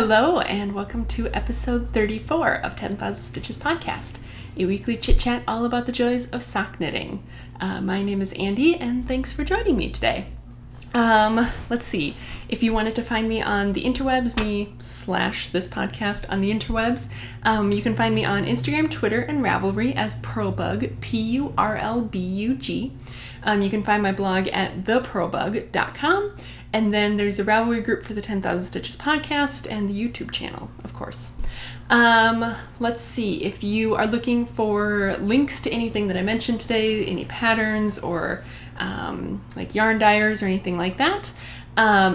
Hello, and welcome to episode 34 of 10,000 Stitches podcast, a weekly chit-chat all about the joys of sock knitting. My name is Andy, and thanks for joining me today. Let's see. If you wanted to find me on the interwebs, me/this podcast on the interwebs, you can find me on Instagram, Twitter, and Ravelry as Purlbug, Purlbug. You can find my blog at thepurlbug.com, and then there's a Ravelry group for the 10,000 Stitches podcast and the YouTube channel, of course. Let's see. If you are looking for links to anything that I mentioned today, any patterns or like yarn dyers or anything like that,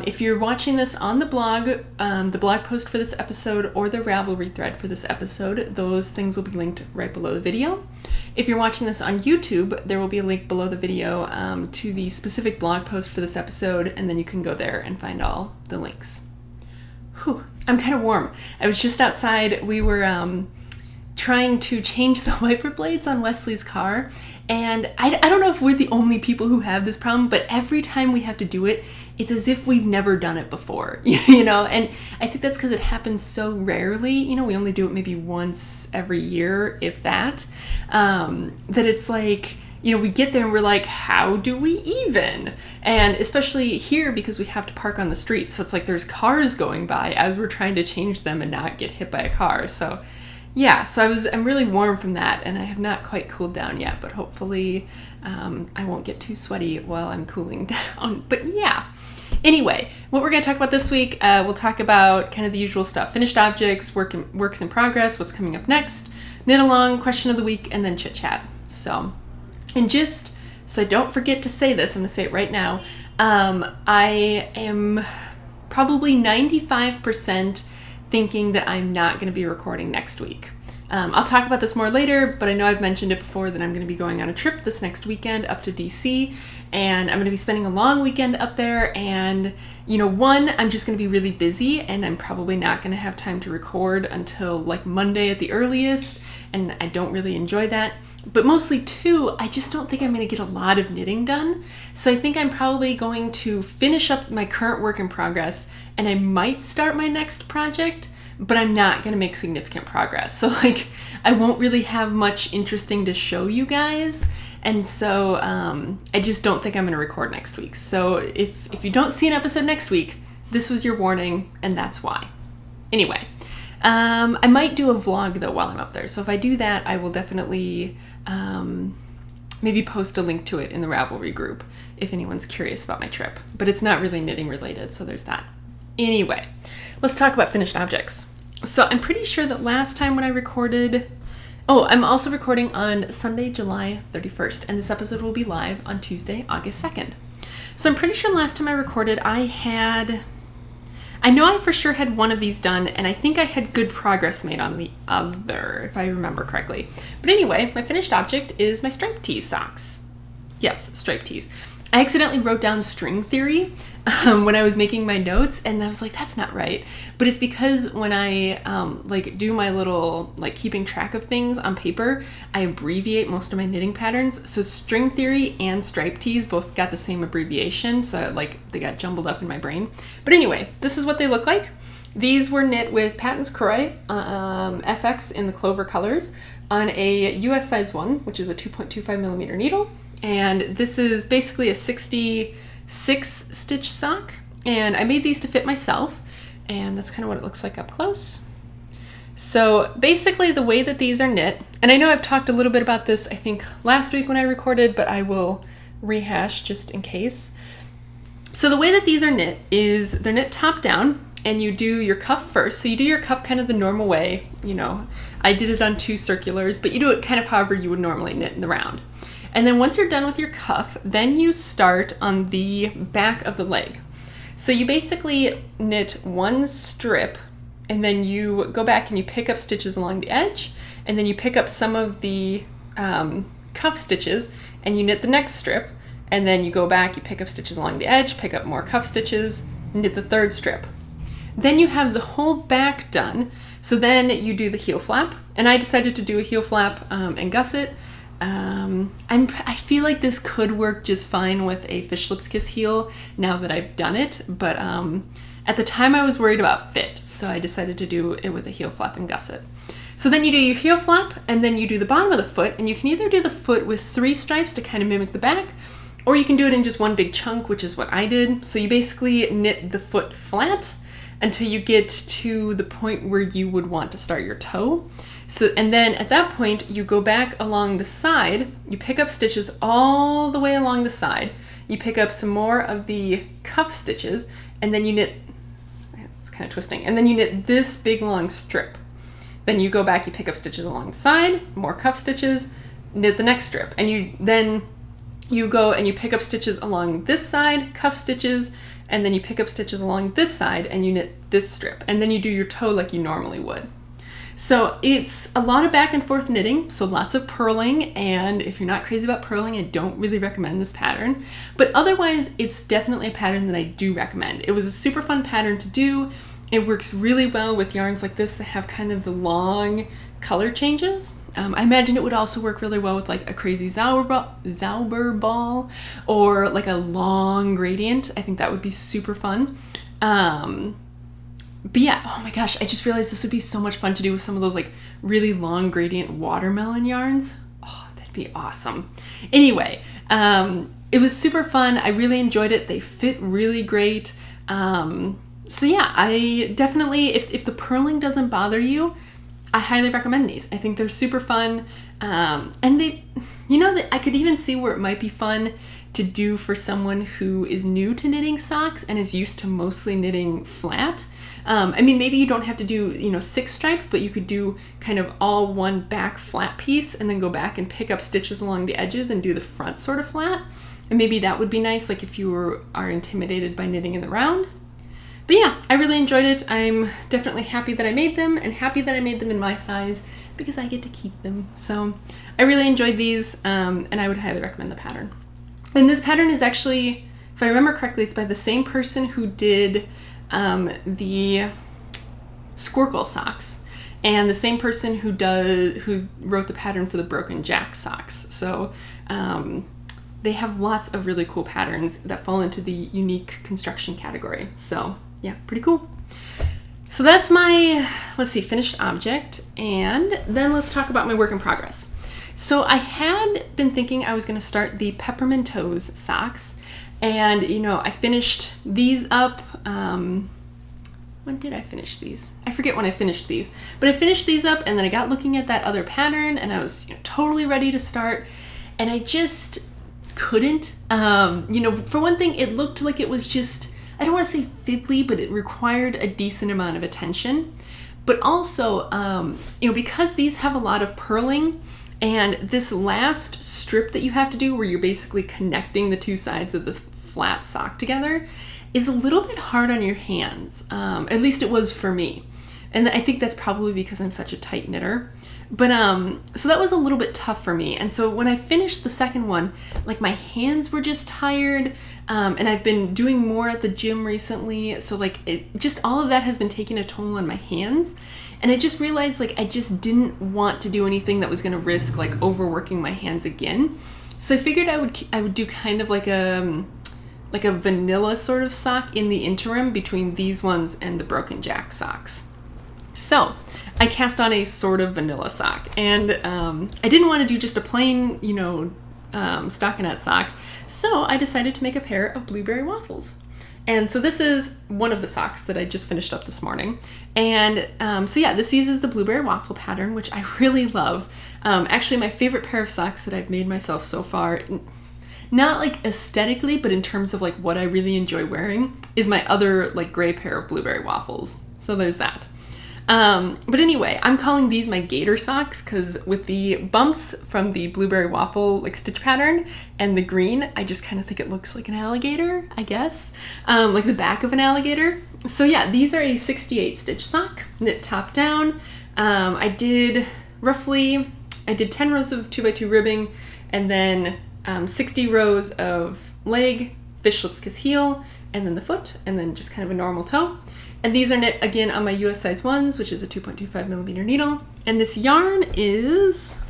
if you're watching this on the blog post for this episode or the Ravelry thread for this episode, those things will be linked right below the video. If you're watching this on YouTube, there will be a link below the video to the specific blog post for this episode, and then you can go there and find all the links. Whew, I'm kind of warm. I was just outside. We were trying to change the wiper blades on Wesley's car, and I don't know if we're the only people who have this problem, but every time we have to do it, it's as if we've never done it before, and I think that's because it happens so rarely. We only do it maybe once every year, if that, that it's like, we get there and we're like, how do we even? And especially here, because we have to park on the street, so it's like there's cars going by as we're trying to change them and not get hit by a car. So yeah, I'm really warm from that, and I have not quite cooled down yet, but hopefully I won't get too sweaty while I'm cooling down. But yeah. Anyway, what we're going to talk about this week, we'll talk about kind of the usual stuff. Finished objects, works in progress, what's coming up next, Knitalong, question of the week, and then chit-chat. And just so I don't forget to say this, I'm going to say it right now, I am probably 95% thinking that I'm not going to be recording next week. I'll talk about this more later, but I know I've mentioned it before that I'm going to be going on a trip this next weekend up to DC, and I'm going to be spending a long weekend up there, and I'm just going to be really busy, and I'm probably not going to have time to record until like Monday at the earliest, and I don't really enjoy that. But mostly two, I just don't think I'm going to get a lot of knitting done. So I think I'm probably going to finish up my current work in progress, and I might start my next project, but I'm not going to make significant progress. So I won't really have much interesting to show you guys. And so I just don't think I'm going to record next week. So if you don't see an episode next week, this was your warning, and that's why. Anyway, I might do a vlog though while I'm up there. So if I do that, I will definitely maybe post a link to it in the Ravelry group if anyone's curious about my trip. But it's not really knitting related, so there's that. Anyway, let's talk about finished objects. So I'm pretty sure that last time when I recorded, I'm also recording on Sunday, July 31st, and this episode will be live on Tuesday, August 2nd. So I'm pretty sure last time I recorded, I know I for sure had one of these done, and I think I had good progress made on the other, if I remember correctly. But anyway, my finished object is my striped tees socks. Yes, striped tees. I accidentally wrote down string theory when I was making my notes, and I was like, that's not right. But it's because when I do my little keeping track of things on paper, I abbreviate most of my knitting patterns. So string theory and striped tees both got the same abbreviation, so they got jumbled up in my brain. But anyway, this is what they look like. These were knit with Patons Croy FX in the Clover colors on a US size 1, which is a 2.25 millimeter needle. And this is basically a 66 stitch sock, and I made these to fit myself, and that's kind of what it looks like up close. So basically the way that these are knit, and I know I've talked a little bit about this I think last week when I recorded, but I will rehash just in case. So the way that these are knit is they're knit top down, and you do your cuff first. So you do your cuff kind of the normal way, I did it on 2 circulars, but you do it kind of however you would normally knit in the round. And then once you're done with your cuff, then you start on the back of the leg. So you basically knit 1 strip, and then you go back and you pick up stitches along the edge, and then you pick up some of the cuff stitches, and you knit the next strip, and then you go back, you pick up stitches along the edge, pick up more cuff stitches, knit the 3rd strip. Then you have the whole back done, so then you do the heel flap, and I decided to do a heel flap and gusset. I feel like this could work just fine with a Fish Lips Kiss heel now that I've done it, but At the time I was worried about fit, so I decided to do it with a heel flap and gusset. So then you do your heel flap, and then you do the bottom of the foot, and you can either do the foot with 3 stripes to kind of mimic the back, or you can do it in just one big chunk, which is what I did. So you basically knit the foot flat until you get to the point where you would want to start your toe. So, and then at that point, you go back along the side, you pick up stitches all the way along the side, you pick up some more of the cuff stitches, and then you knit, it's kind of twisting, and then you knit this big long strip. Then you go back, you pick up stitches along the side, more cuff stitches, knit the next strip, and you go and you pick up stitches along this side, cuff stitches, and then you pick up stitches along this side and you knit this strip, and then you do your toe like you normally would. So it's a lot of back and forth knitting, so lots of purling, and if you're not crazy about purling, I don't really recommend this pattern, but otherwise it's definitely a pattern that I do recommend. It was a super fun pattern to do. It works really well with yarns like this that have kind of the long color changes. I imagine it would also work really well with like a crazy Zauber ball or like a long gradient. I think that would be super fun. But yeah, oh my gosh, I just realized this would be so much fun to do with some of those like really long gradient watermelon yarns. Oh, that'd be awesome. Anyway, it was super fun. I really enjoyed it. They fit really great. So yeah, I definitely, if the purling doesn't bother you, I highly recommend these. I think they're super fun. And they, I could even see where it might be fun to do for someone who is new to knitting socks and is used to mostly knitting flat. I mean, maybe you don't have to do, 6 stripes, but you could do kind of all one back flat piece and then go back and pick up stitches along the edges and do the front sort of flat. And maybe that would be nice, like if you are intimidated by knitting in the round. But yeah, I really enjoyed it. I'm definitely happy that I made them and happy that I made them in my size because I get to keep them. So I really enjoyed these, and I would highly recommend the pattern. And this pattern is actually, if I remember correctly, it's by the same person who did the Squircle socks and the same person who wrote the pattern for the Broken Jack socks. So they have lots of really cool patterns that fall into the unique construction category. So yeah, pretty cool. So that's my, finished object. And then let's talk about my work in progress. So I had been thinking I was going to start the Peppermint Toes socks. And, I finished these up. When did I finish these? I forget when I finished these. But I finished these up and then I got looking at that other pattern and I was totally ready to start. And I just couldn't. For one thing, it looked like it was just, I don't want to say fiddly, but it required a decent amount of attention. But also, because these have a lot of purling, and this last strip that you have to do where you're basically connecting the two sides of this flat sock together is a little bit hard on your hands. At least it was for me. And I think that's probably because I'm such a tight knitter. But so that was a little bit tough for me. And so when I finished the second one, like my hands were just tired. And I've been doing more at the gym recently. So like all of that has been taking a toll on my hands. And I just realized like I just didn't want to do anything that was going to risk like overworking my hands again. So I figured I would do kind of like a vanilla sort of sock in the interim between these ones and the Broken Jack socks. So I cast on a sort of vanilla sock, and I didn't want to do just a plain, stockinette sock. So I decided to make a pair of blueberry waffles. And so this is one of the socks that I just finished up this morning. And so yeah, this uses the blueberry waffle pattern, which I really love. Actually, my favorite pair of socks that I've made myself so far, not like aesthetically, but in terms of like what I really enjoy wearing, is my other like gray pair of blueberry waffles. So there's that. But anyway, I'm calling these my gator socks because with the bumps from the blueberry waffle like stitch pattern and the green, I just kind of think it looks like an alligator, I guess, like the back of an alligator. So yeah, these are a 68 stitch sock, knit top down. I did 10 rows of 2x2 ribbing, and then 60 rows of leg, fish lips kiss heel, and then the foot, and then just kind of a normal toe. And these are knit again on my US size 1s, which is a 2.25 millimeter needle. And this yarn is,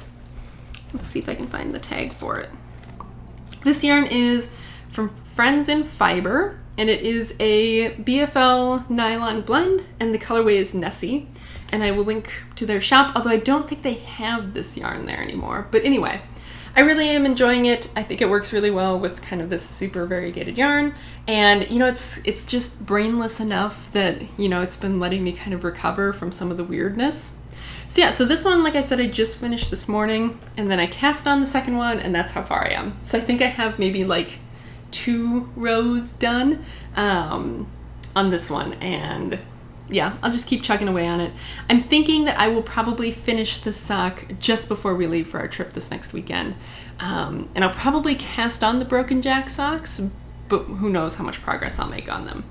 let's see if I can find the tag for it. This yarn is from Friends in Fiber, and it is a BFL nylon blend, and the colorway is Nessie. And I will link to their shop, although I don't think they have this yarn there anymore. But anyway, I really am enjoying it. I think it works really well with kind of this super variegated yarn. And, you know, it's just brainless enough that, you know, it's been letting me kind of recover from some of the weirdness. So yeah, so this one, like I said, I just finished this morning, and then I cast on the second one, and that's how far I am. So I think I have maybe like 2 rows done on this one, and yeah, I'll just keep chugging away on it. I'm thinking that I will probably finish this sock just before we leave for our trip this next weekend. And I'll probably cast on the Broken Jack socks, but who knows how much progress I'll make on them.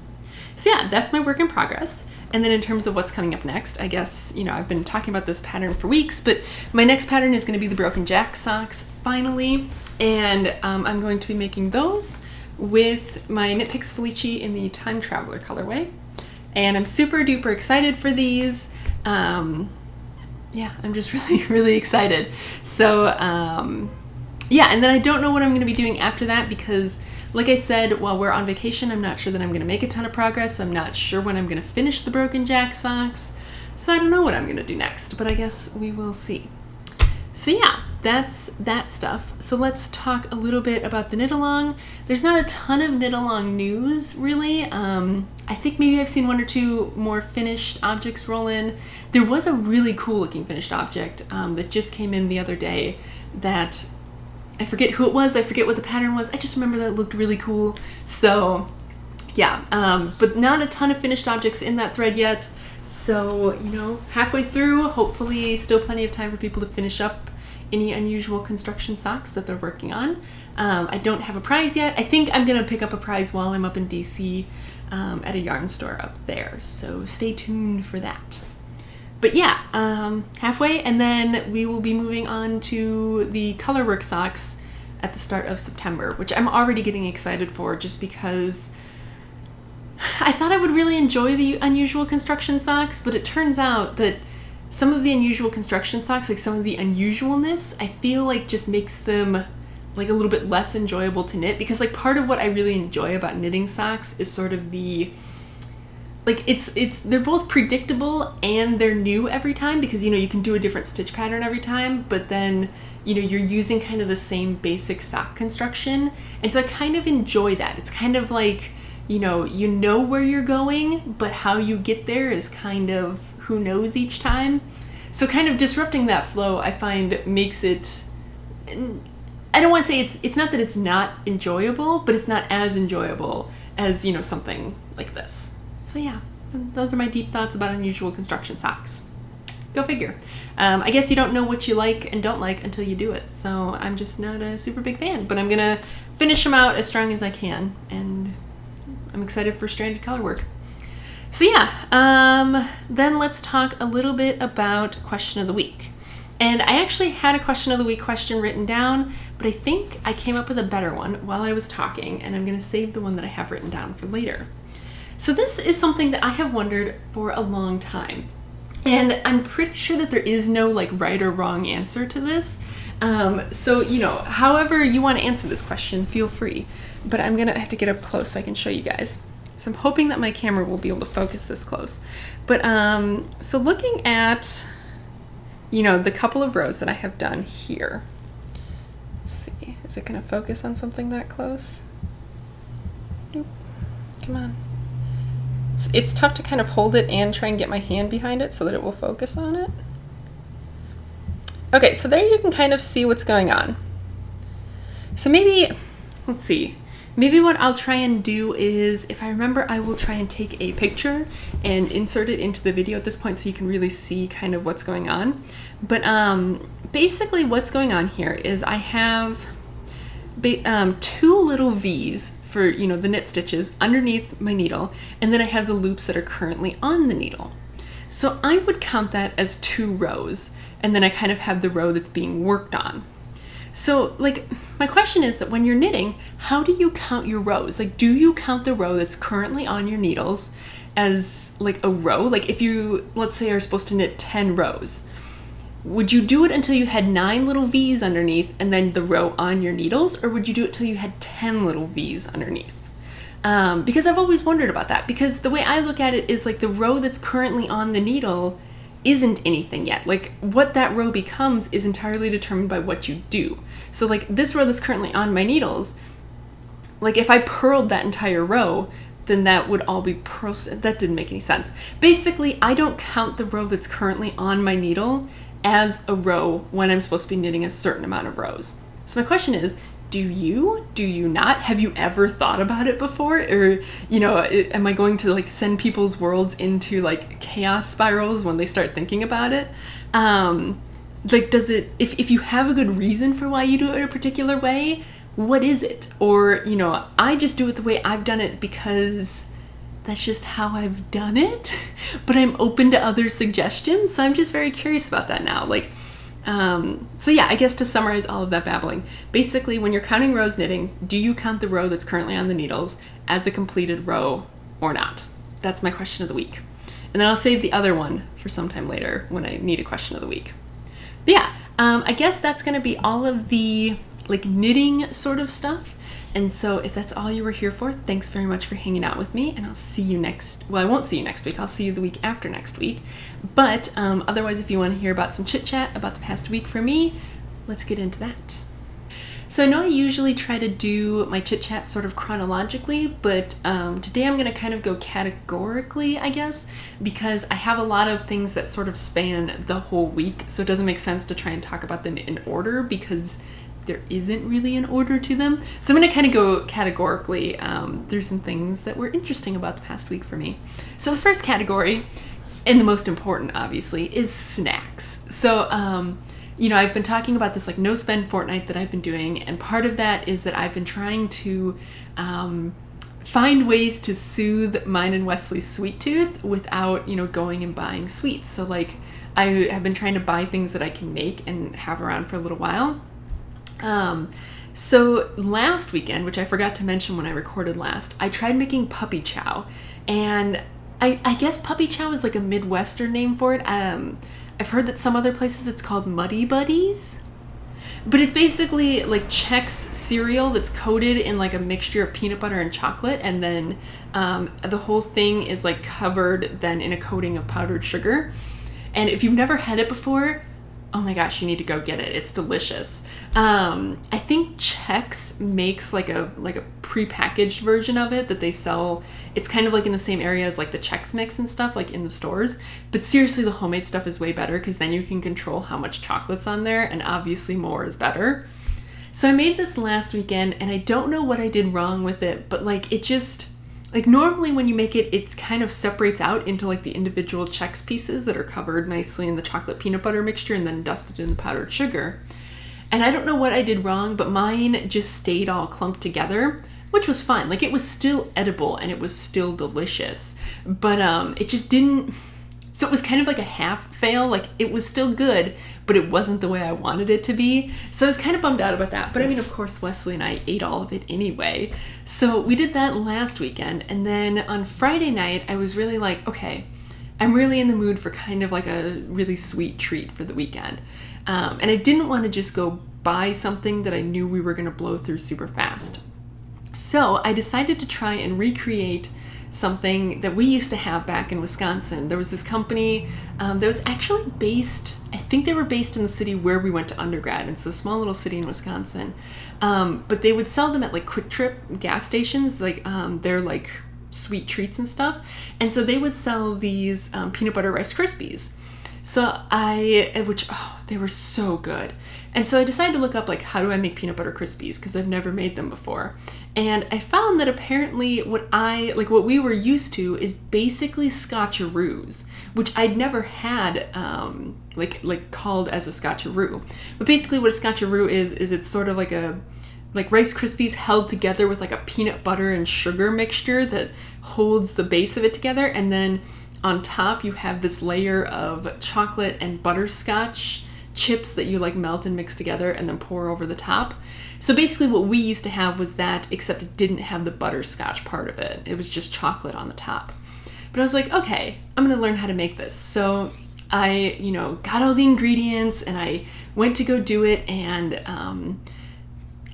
So yeah, that's my work in progress. And then in terms of what's coming up next, I guess, you know, I've been talking about this pattern for weeks, but my next pattern is going to be the Broken Jack socks, finally. And I'm going to be making those with my Knit Picks Felici in the Time Traveler colorway. And I'm super duper excited for these. Yeah, I'm just really, really excited. So, yeah, and then I don't know what I'm going to be doing after that because, like I said, while we're on vacation, I'm not sure that I'm going to make a ton of progress. So I'm not sure when I'm going to finish the Broken Jack socks. So I don't know what I'm going to do next, but I guess we will see. So yeah, that's that stuff. So let's talk a little bit about the Knitalong. There's not a ton of Knitalong news, really. I think maybe I've seen 1 or 2 more finished objects roll in. There was a really cool looking finished object that just came in the other day that I forget who it was, I forget what the pattern was. I just remember that it looked really cool. So yeah, but not a ton of finished objects in that thread yet. So, you know, halfway through, hopefully still plenty of time for people to finish up any unusual construction socks that they're working on. I don't have a prize yet. I think I'm gonna pick up a prize while I'm up in DC at a yarn store up there. So stay tuned for that. But yeah, halfway, and then we will be moving on to the colorwork socks at the start of September, which I'm already getting excited for just because I thought I would really enjoy the unusual construction socks, but it turns out that some of the unusual construction socks, like some of the unusualness, I feel like just makes them like a little bit less enjoyable to knit, because like part of what I really enjoy about knitting socks is sort of the like they're both predictable and they're new every time, because you know you can do a different stitch pattern every time, but then you know you're using kind of the same basic sock construction, and so I kind of enjoy that. It's kind of like you know where you're going, but how you get there is kind of who knows each time. So kind of disrupting that flow, I find, makes it, I don't want to say it's not that it's not enjoyable, but it's not as enjoyable as, you know, something like this. So yeah, those are my deep thoughts about unusual construction socks. Go figure. I guess you don't know what you like and don't like until you do it. So I'm just not a super big fan, but I'm gonna finish them out as strong as I can, and I'm excited for stranded color work. So yeah, then let's talk a little bit about question of the week. And I actually had a question of the week question written down, but I think I came up with a better one while I was talking, and I'm going to save the one that I have written down for later. So this is something that I have wondered for a long time, and I'm pretty sure that there is no like right or wrong answer to this. So, you know, however you want to answer this question, feel free. But I'm going to have to get up close so I can show you guys. So I'm hoping that my camera will be able to focus this close. But so looking at, you know, the couple of rows that I have done here. Let's see, is it going to focus on something that close? Nope. Come on. It's tough to kind of hold it and try and get my hand behind it so that it will focus on it. Okay, so there you can kind of see what's going on. So maybe, let's see. Maybe what I'll try and do is, if I remember, I will try and take a picture and insert it into the video at this point so you can really see kind of what's going on. But basically what's going on here is I have 2 little V's for, you know, the knit stitches underneath my needle, and then I have the loops that are currently on the needle. So I would count that as 2 rows, and then I kind of have the row that's being worked on. So, like, my question is that when you're knitting, how do you count your rows? Like, do you count the row that's currently on your needles as, like, a row? Like, if you, let's say, are supposed to knit 10 rows, would you do it until you had 9 little V's underneath and then the row on your needles? Or would you do it till you had 10 little V's underneath? Because I've always wondered about that. Because the way I look at it is like the row that's currently on the needle isn't anything yet. Like what that row becomes is entirely determined by what you do. So like this row that's currently on my needles, like if I purled that entire row, then that would all be pearls. That didn't make any sense. Basically, I don't count the row that's currently on my needle as a row when I'm supposed to be knitting a certain amount of rows. So my question is, do you not? Have you ever thought about it before? Or, am I going to like send people's worlds into like chaos spirals when they start thinking about it? Like, does it, if you have a good reason for why you do it a particular way, what is it? Or, I just do it the way I've done it because that's just how I've done it, but I'm open to other suggestions. So I'm just very curious about that now. So yeah, I guess to summarize all of that babbling, basically when you're counting rows knitting, do you count the row that's currently on the needles as a completed row or not? That's my question of the week. And then I'll save the other one for sometime later when I need a question of the week. But yeah, I guess that's going to be all of the like knitting sort of stuff. And so if that's all you were here for, thanks very much for hanging out with me, and I'll see you I won't see you next week, I'll see you the week after next week. But otherwise, if you want to hear about some chit chat about the past week for me, let's get into that. So I know I usually try to do my chit chat sort of chronologically, but today I'm going to kind of go categorically, I guess, because I have a lot of things that sort of span the whole week, so it doesn't make sense to try and talk about them in order because there isn't really an order to them. So I'm going to kind of go categorically through some things that were interesting about the past week for me. So the first category, and the most important obviously, is snacks. So I've been talking about this like no spend fortnight that I've been doing, and part of that is that I've been trying to find ways to soothe mine and Wesley's sweet tooth without going and buying sweets. So like I have been trying to buy things that I can make and have around for a little while. So last weekend, which I forgot to mention when I recorded last, I tried making puppy chow, and I guess puppy chow is like a Midwestern name for it. I've heard that some other places it's called Muddy Buddies, but it's basically like Chex cereal that's coated in like a mixture of peanut butter and chocolate, and then the whole thing is like covered then in a coating of powdered sugar. And if you've never had it before, oh my gosh, you need to go get it. It's delicious. I think Chex makes like a prepackaged version of it that they sell. It's kind of like in the same area as like the Chex Mix and stuff, like in the stores. But seriously, the homemade stuff is way better because then you can control how much chocolate's on there, and obviously more is better. So I made this last weekend, and I don't know what I did wrong with it, but like it just, like normally when you make it, it kind of separates out into like the individual Chex pieces that are covered nicely in the chocolate peanut butter mixture and then dusted in the powdered sugar. And I don't know what I did wrong, but mine just stayed all clumped together, which was fine. Like it was still edible and it was still delicious, but it just didn't. So it was kind of like a half fail. Like it was still good, but it wasn't the way I wanted it to be. So I was kind of bummed out about that. But I mean, of course, Wesley and I ate all of it anyway. So we did that last weekend. And then on Friday night, I was really like, okay, I'm really in the mood for kind of like a really sweet treat for the weekend. And I didn't want to just go buy something that I knew we were going to blow through super fast. So I decided to try and recreate something that we used to have back in Wisconsin. There was this company that was actually based, I think they were based in the city where we went to undergrad. It's a small little city in Wisconsin. But they would sell them at like Quick Trip gas stations. Like they're like sweet treats and stuff. And so they would sell these peanut butter Rice Krispies. So they were so good. And so I decided to look up like, how do I make peanut butter Krispies? Because I've never made them before. And I found that apparently what we were used to is basically Scotcheroos, which I'd never had called as a Scotcheroo. But basically what a Scotcheroo is it's sort of like Rice Krispies held together with like a peanut butter and sugar mixture that holds the base of it together, and then on top you have this layer of chocolate and butterscotch chips that you like melt and mix together and then pour over the top. So basically what we used to have was that, except it didn't have the butterscotch part of it. It was just chocolate on the top. But I was like, okay, I'm gonna learn how to make this. So I, got all the ingredients and I went to go do it, and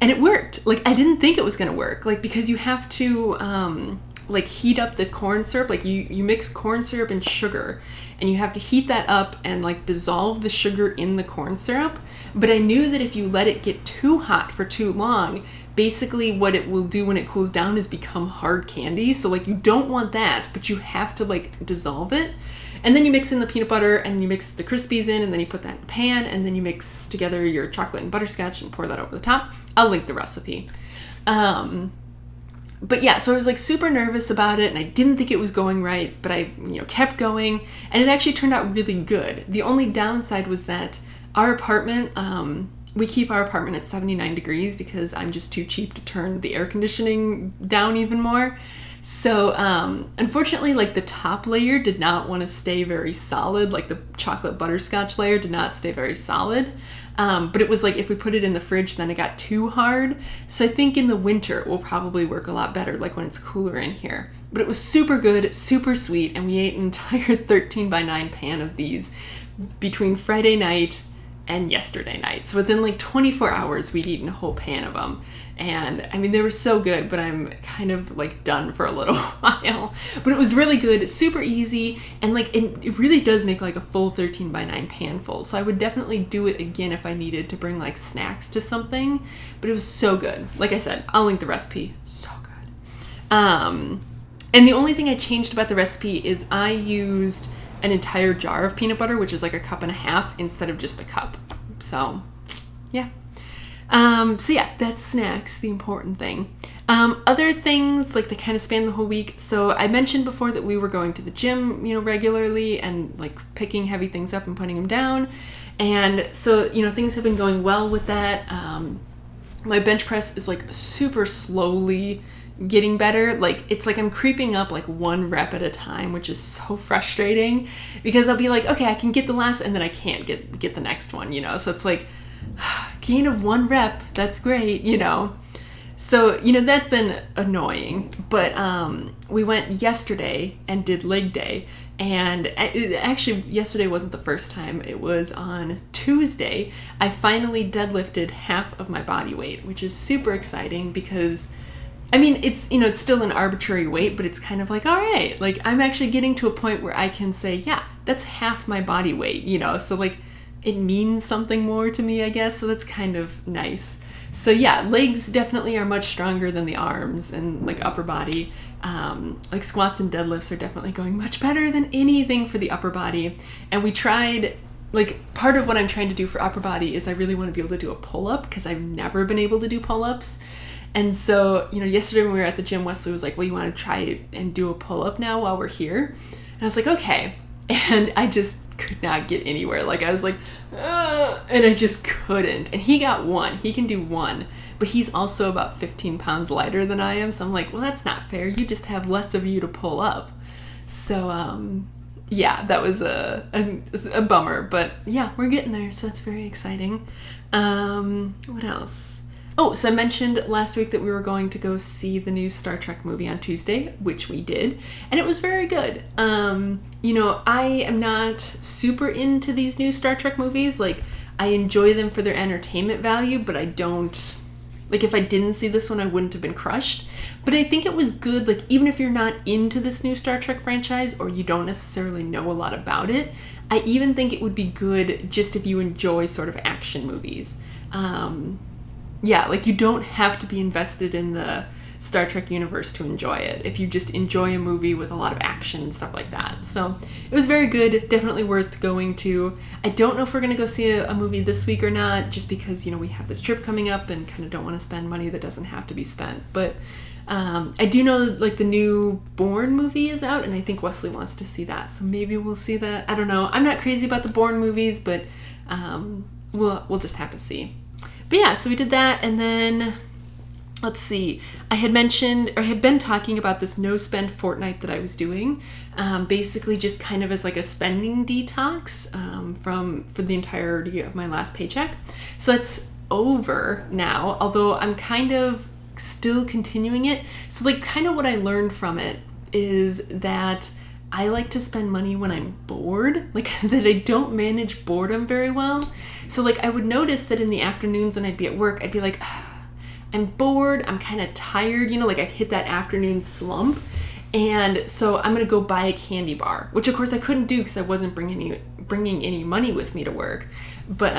And it worked. Like, I didn't think it was going to work. Like, because you have to, like, heat up the corn syrup. Like, you mix corn syrup and sugar. And you have to heat that up and, like, dissolve the sugar in the corn syrup. But I knew that if you let it get too hot for too long, basically what it will do when it cools down is become hard candy. So, like, you don't want that, but you have to, like, dissolve it. And then you mix in the peanut butter, and you mix the Crispies in, and then you put that in a pan, and then you mix together your chocolate and butterscotch and pour that over the top. I'll link the recipe. But yeah, so I was like super nervous about it, and I didn't think it was going right, but I, kept going, and it actually turned out really good. The only downside was that our apartment, we keep our apartment at 79 degrees because I'm just too cheap to turn the air conditioning down even more. So, unfortunately, like, the top layer did not want to stay very solid. Like, the chocolate butterscotch layer did not stay very solid. But it was like, if we put it in the fridge, then it got too hard. So I think in the winter, it will probably work a lot better, like when it's cooler in here. But it was super good, super sweet, and we ate an entire 13 by 9 pan of these between Friday night and yesterday night. So within like 24 hours, we'd eaten a whole pan of them. And I mean, they were so good, but I'm kind of like done for a little while. But it was really good, super easy, and like it really does make like a full 13 by 9 pan full. So I would definitely do it again if I needed to bring like snacks to something. But it was so good. Like I said, I'll link the recipe. So good. And the only thing I changed about the recipe is I used an entire jar of peanut butter, which is like a cup and a half, instead of just a cup. So yeah. So yeah, that's snacks, the important thing. Other things, like, they kind of span the whole week. So I mentioned before that we were going to the gym, regularly, and like picking heavy things up and putting them down. And so, things have been going well with that. My bench press is like super slowly getting better. Like, it's like I'm creeping up like 1 rep at a time, which is so frustrating because I'll be like, okay, I can get the last, and then I can't get the next one, So it's like, gain of 1 rep, that's great, So, that's been annoying. But we went yesterday and did leg day. And actually, yesterday wasn't the first time. It was on Tuesday. I finally deadlifted half of my body weight, which is super exciting because, I mean, it's, it's still an arbitrary weight, but it's kind of like, all right, like, I'm actually getting to a point where I can say, yeah, that's half my body weight, So, like, it means something more to me, I guess. So that's kind of nice. So yeah, legs definitely are much stronger than the arms, and like upper body. Like squats and deadlifts are definitely going much better than anything for the upper body. And we tried, like, part of what I'm trying to do for upper body is I really want to be able to do a pull-up because I've never been able to do pull-ups. And so, yesterday when we were at the gym, Wesley was like, well, you want to try and do a pull-up now while we're here? And I was like, okay. And I just could not get anywhere. Like, I was like, and I just couldn't. And he got 1. He can do 1. But he's also about 15 pounds lighter than I am. So I'm like, well, that's not fair. You just have less of you to pull up. So, yeah, that was a bummer. But yeah, we're getting there. So that's very exciting. What else? Oh, so I mentioned last week that we were going to go see the new Star Trek movie on Tuesday, which we did, and it was very good. I am not super into these new Star Trek movies. Like, I enjoy them for their entertainment value, but I don't, like, if I didn't see this one, I wouldn't have been crushed. But I think it was good, like, even if you're not into this new Star Trek franchise, or you don't necessarily know a lot about it, I even think it would be good just if you enjoy sort of action movies. Yeah, like, you don't have to be invested in the Star Trek universe to enjoy it if you just enjoy a movie with a lot of action and stuff like that. So it was very good, definitely worth going to. I don't know if we're going to go see a movie this week or not, just because, we have this trip coming up and kind of don't want to spend money that doesn't have to be spent. But I do know, like, the new Bourne movie is out, and I think Wesley wants to see that. So maybe we'll see that. I don't know. I'm not crazy about the Bourne movies, but we'll just have to see. But yeah, so we did that, and then, let's see, I had been talking about this no-spend fortnight that I was doing, basically just kind of as like a spending detox for the entirety of my last paycheck. So that's over now, although I'm kind of still continuing it. So, like, kind of what I learned from it is that I like to spend money when I'm bored, like, that I don't manage boredom very well. So, like, I would notice that in the afternoons when I'd be at work, I'd be like, I'm bored, I'm kind of tired, you know, like I hit that afternoon slump. And so I'm going to go buy a candy bar, which of course I couldn't do because I wasn't bringing any money with me to work. But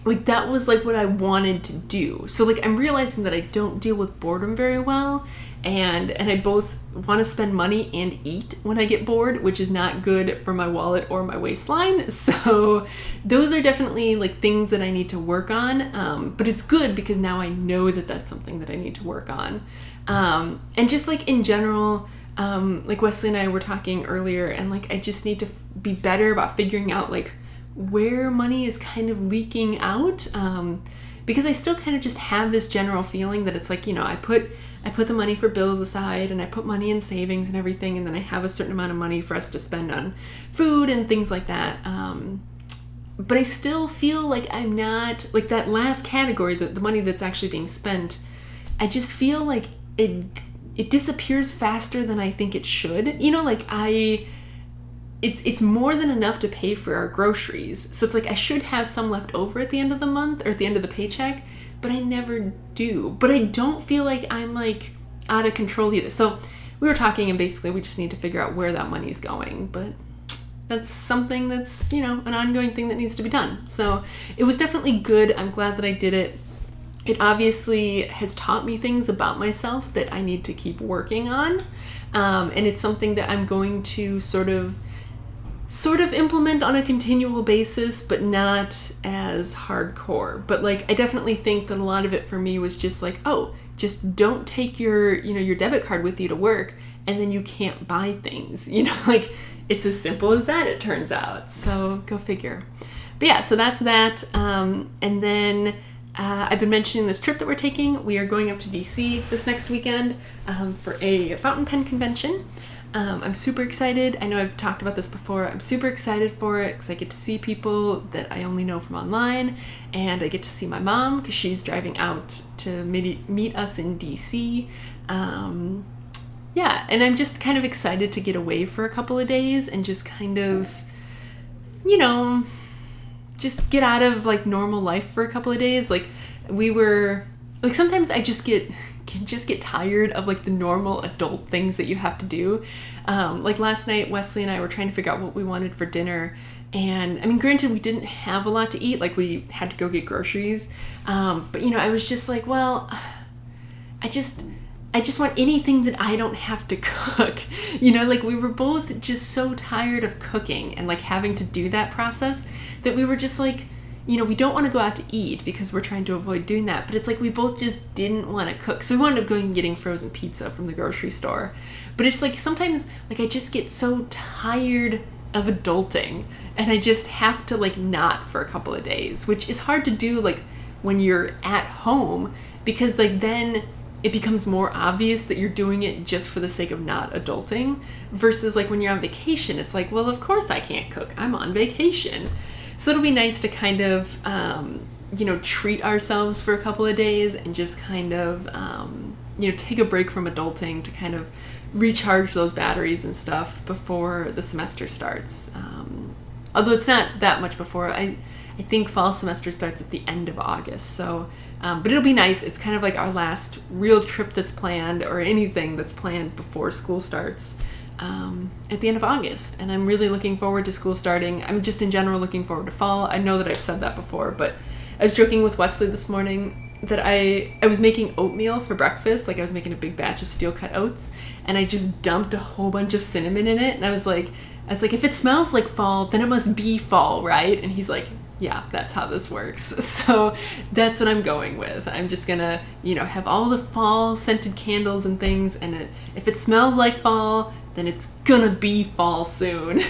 like that was like what I wanted to do. So like I'm realizing that I don't deal with boredom very well, and I both want to spend money and eat when I get bored, which is not good for my wallet or my waistline. So those are definitely like things that I need to work on. But it's good because now I know that that's something that I need to work on. And just like in general, like Wesley and I were talking earlier, and like I just need to be better about figuring out like where money is kind of leaking out, because I still kind of just have this general feeling that it's like, you know, I put the money for bills aside, and I put money in savings and everything, and then I have a certain amount of money for us to spend on food and things like that. But I still feel like I'm not, like that last category, the money that's actually being spent, I just feel like it disappears faster than I think it should. You know, like it's more than enough to pay for our groceries. So it's like I should have some left over at the end of the month or at the end of the paycheck, but I never do. But I don't feel like I'm like out of control either. So we were talking, and basically we just need to figure out where that money's going. But that's something that's, you know, an ongoing thing that needs to be done. So it was definitely good. I'm glad that I did it. It obviously has taught me things about myself that I need to keep working on. And it's something that I'm going to sort of implement on a continual basis, but not as hardcore. But like, I definitely think that a lot of it for me was just like, oh, just don't take your, you know, your debit card with you to work, and then you can't buy things, you know, like it's as simple as that, it turns out. So go figure. But yeah, so that's that. And then I've been mentioning this trip that we're taking. We are going up to DC this next weekend for a fountain pen convention. I'm super excited. I know I've talked about this before. I'm super excited for it because I get to see people that I only know from online, and I get to see my mom because she's driving out to meet us in DC. Yeah, and I'm just kind of excited to get away for a couple of days and just kind of, you know, just get out of like normal life for a couple of days. Like we were, like sometimes I just get tired of like the normal adult things that you have to do. Like last night, Wesley and I were trying to figure out what we wanted for dinner. And I mean, granted, we didn't have a lot to eat. Like we had to go get groceries. But you know, I was just like, well, I just want anything that I don't have to cook. You know, like we were both just so tired of cooking and like having to do that process that we were just like, you know, we don't want to go out to eat because we're trying to avoid doing that. But it's like we both just didn't want to cook. So we wound up going and getting frozen pizza from the grocery store. But it's like sometimes like I just get so tired of adulting, and I just have to like not for a couple of days, which is hard to do like when you're at home, because like then it becomes more obvious that you're doing it just for the sake of not adulting, versus like when you're on vacation, it's like, well, of course I can't cook. I'm on vacation. So it'll be nice to kind of, you know, treat ourselves for a couple of days and just kind of, you know, take a break from adulting to kind of recharge those batteries and stuff before the semester starts. Although it's not that much before. I think fall semester starts at the end of August. So, but it'll be nice. It's kind of like our last real trip that's planned, or anything that's planned before school starts. At the end of August, and I'm really looking forward to school starting. I'm just in general looking forward to fall. I know that I've said that before, but I was joking with Wesley this morning that I was making oatmeal for breakfast. Like I was making a big batch of steel cut oats, and I just dumped a whole bunch of cinnamon in it, and I was like, if it smells like fall, then it must be fall, right? And he's like, yeah, that's how this works. So that's what I'm going with. I'm just gonna, you know, have all the fall scented candles and things, and if it smells like fall, then it's gonna be fall soon.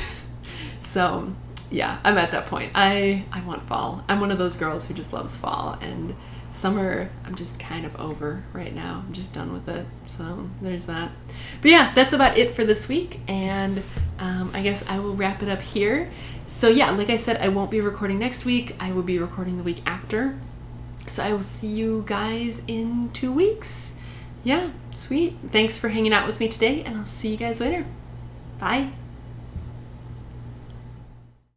So yeah, I'm at that point. I want fall. I'm one of those girls who just loves fall, and summer I'm just kind of over right now. I'm just done with it. So there's that. But yeah, that's about it for this week, and I guess I will wrap it up here. So yeah, like I said, I won't be recording next week. I will be recording the week after. So I will see you guys in 2 weeks. Yeah, sweet. Thanks for hanging out with me today, and I'll see you guys later. Bye.